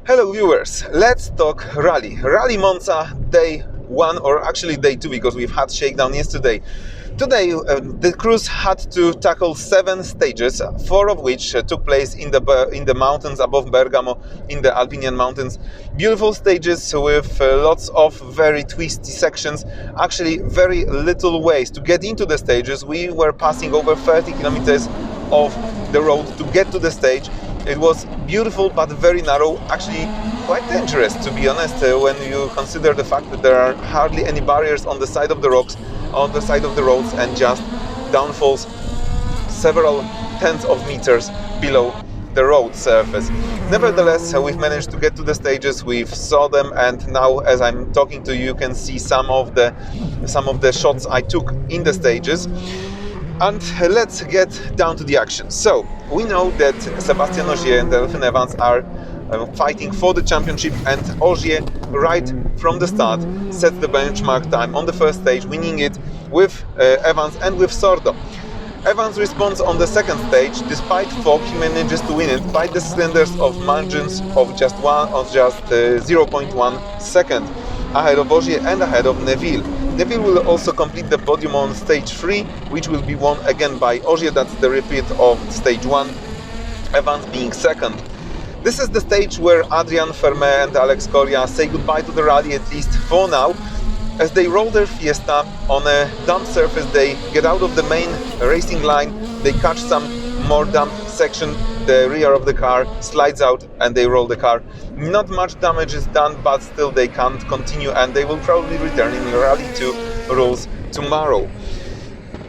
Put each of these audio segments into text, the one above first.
Hello viewers, let's talk rally. Rally Monza day 1, or actually day 2 because we've had shakedown yesterday. Today the crews had to tackle 7 stages, 4 of which took place in the mountains above Bergamo, in the Alpinian mountains. Beautiful stages with lots of very twisty sections, actually very little ways to get into the stages. We were passing over 30 kilometers of the road to get to the stage. It was beautiful but very narrow, actually quite dangerous to be honest, when you consider the fact that there are hardly any barriers on the side of the rocks, on the side of the roads, and just downfalls several tens of meters below the road surface. Nevertheless, we've managed to get to the stages, we've saw them, and now as I'm talking to you, you can see some of the shots I took in the stages. And let's get down to the action. So, we know that Sébastien Ogier and Elfyn Evans are fighting for the championship, and Ogier, right from the start, set the benchmark time on the first stage, winning it with Evans and with Sordo. Evans responds on the second stage. Despite fog, he manages to win it by the cylinders of margins of just 0.1 second, ahead of Ogier and ahead of Neville. Neville will also complete the podium on stage 3, which will be won again by Ogier. That's the repeat of stage 1, Evans being second. This is the stage where Adrian Fermet and Alex Coria say goodbye to the rally, at least for now. As they roll their Fiesta on a damp surface, they get out of the main racing line, they catch some more damp section, the rear of the car slides out and they roll the car. Not much damage is done, but still they can't continue and they will probably return in Rally 2 rules tomorrow.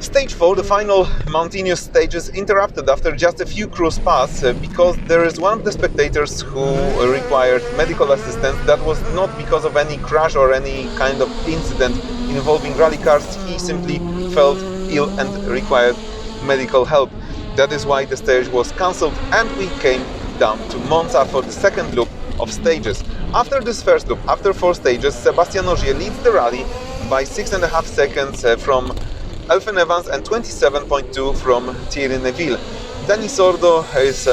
Stage 4, the final mountainous stage, is interrupted after just a few crews pass because there is one of the spectators who required medical assistance. That was not because of any crash or any kind of incident involving rally cars. He simply felt ill and required medical help. That is why the stage was cancelled and we came down to Monza for the second loop of stages. After this first loop, after 4 stages, Sébastien Ogier leads the rally by 6.5 seconds from Elfyn Evans and 27.2 from Thierry Neville. Dani Sordo is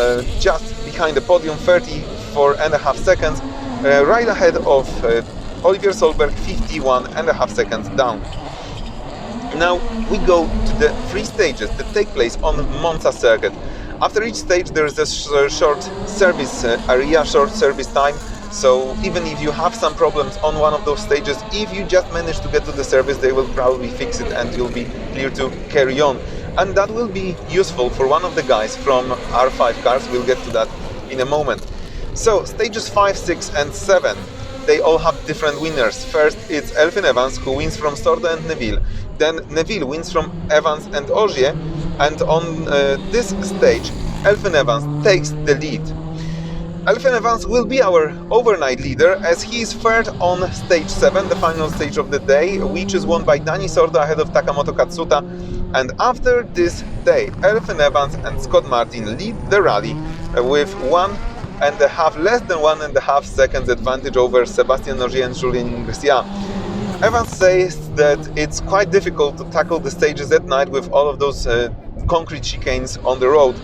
just behind the podium, 34.5 seconds, right ahead of Olivier Solberg, 51.5 seconds down. Now we go to the 3 stages that take place on Monza circuit. After each stage there is a short service area, short service time. So even if you have some problems on one of those stages, if you just manage to get to the service, they will probably fix it and you'll be clear to carry on. And that will be useful for one of the guys from R5 cars. We'll get to that in a moment. So stages 5, 6 and 7, they all have different winners. First it's Elfyn Evans, who wins from Sordo and Neville. Then Neville wins from Evans and Ogier. And on this stage, Elfyn Evans takes the lead. Elfyn Evans will be our overnight leader as he is third on stage 7, the final stage of the day, which is won by Dani Sordo ahead of Takamoto Katsuta. And after this day, Elfyn Evans and Scott Martin lead the rally with less than 1.5 seconds advantage over Sébastien Ogier and Julien Ingres. Evans says that it's quite difficult to tackle the stages at night with all of those concrete chicanes on the road.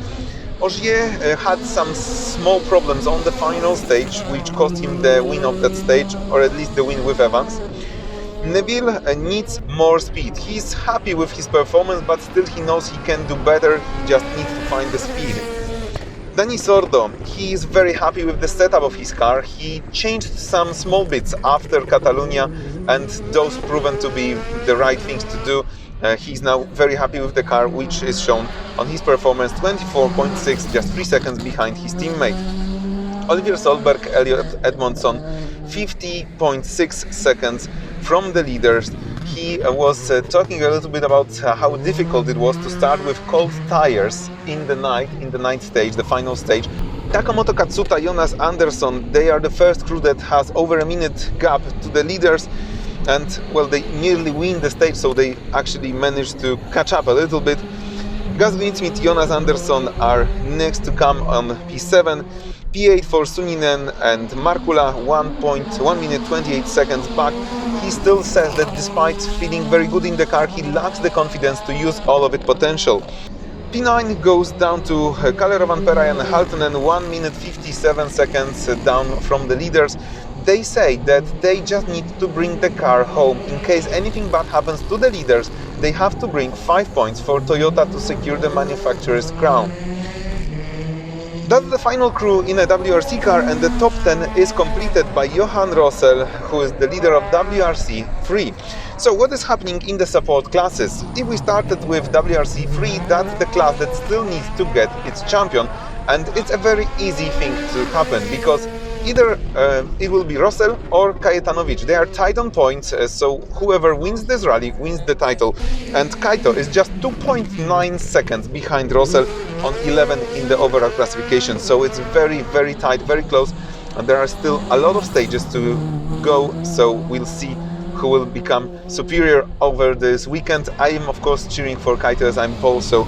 Ogier had some small problems on the final stage, which cost him the win of that stage, or at least the win with Evans. Neville needs more speed. He's happy with his performance, but still he knows he can do better, he just needs to find the speed. Dani Sordo, he is very happy with the setup of his car. He changed some small bits after Catalonia, and those proven to be the right things to do. He's now very happy with the car, which is shown on his performance, 24.6, just 3 seconds behind his teammate. Olivier Solberg, Elliot Edmondson, 50.6 seconds from the leaders. He was talking a little bit about how difficult it was to start with cold tires in the ninth stage, the final stage. Takamoto Katsuta, Jonas Andersson, they are the first crew that has over a minute gap to the leaders. And well, they nearly win the stage, so they actually managed to catch up a little bit. Gazlin Smith, Jonas Andersson are next to come on P7. P8 for Suninen and Markula, 1 minute 28 seconds back. He still says that despite feeling very good in the car, he lacks the confidence to use all of its potential. P9 goes down to Kalle Rovanperä and Haltonen, 1 minute 57 seconds down from the leaders. They say that they just need to bring the car home. In case anything bad happens to the leaders, they have to bring 5 points for Toyota to secure the manufacturer's crown. That's the final crew in a WRC car, and the top 10 is completed by Johan Rossel, who is the leader of WRC3. So what is happening in the support classes? If we started with WRC3, that's the class that still needs to get its champion, and it's a very easy thing to happen, because either it will be Rossel or Kajetanovic. They are tied on points, so whoever wins this rally wins the title. And Kaito is just 2.9 seconds behind Rossel on 11 in the overall classification. So it's very, very tight, very close. And there are still a lot of stages to go, so we'll see who will become superior over this weekend. I am, of course, cheering for Kaito, as I'm Paul, so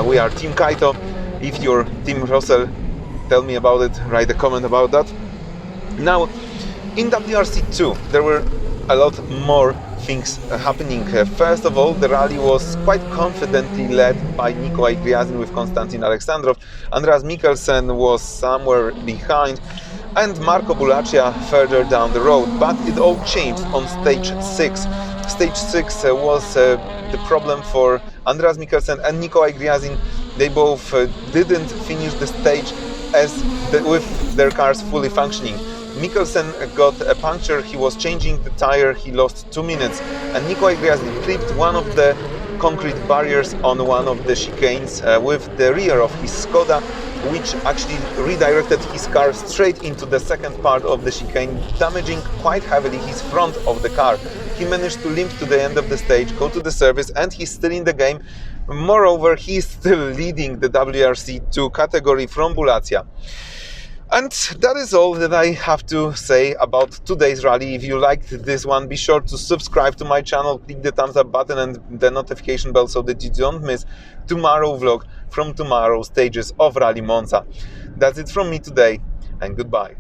we are Team Kaito. If you're Team Rossel, tell me about it, write a comment about that. Now, in WRC2, there were a lot more things happening. First of all, the rally was quite confidently led by Nikolai Gryazin with Konstantin Alexandrov. Andreas Mikkelsen was somewhere behind, and Marco Bulaccia further down the road. But it all changed on stage 6. Stage 6 was the problem for Andreas Mikkelsen and Nikolai Gryazin. They both didn't finish the stage with their cars fully functioning. Mikkelsen got a puncture, he was changing the tire, he lost 2 minutes, and Nikolai Gryazin clipped one of the concrete barriers on one of the chicanes with the rear of his Skoda, which actually redirected his car straight into the second part of the chicane, damaging quite heavily his front of the car. He managed to limp to the end of the stage, go to the service, and he's still in the game. Moreover, he's still leading the WRC2 category from Bulaccia. And that is all that I have to say about today's rally. If you liked this one, be sure to subscribe to my channel, click the thumbs up button and the notification bell so that you don't miss tomorrow's vlog from tomorrow's stages of Rally Monza. That's it from me today, and goodbye.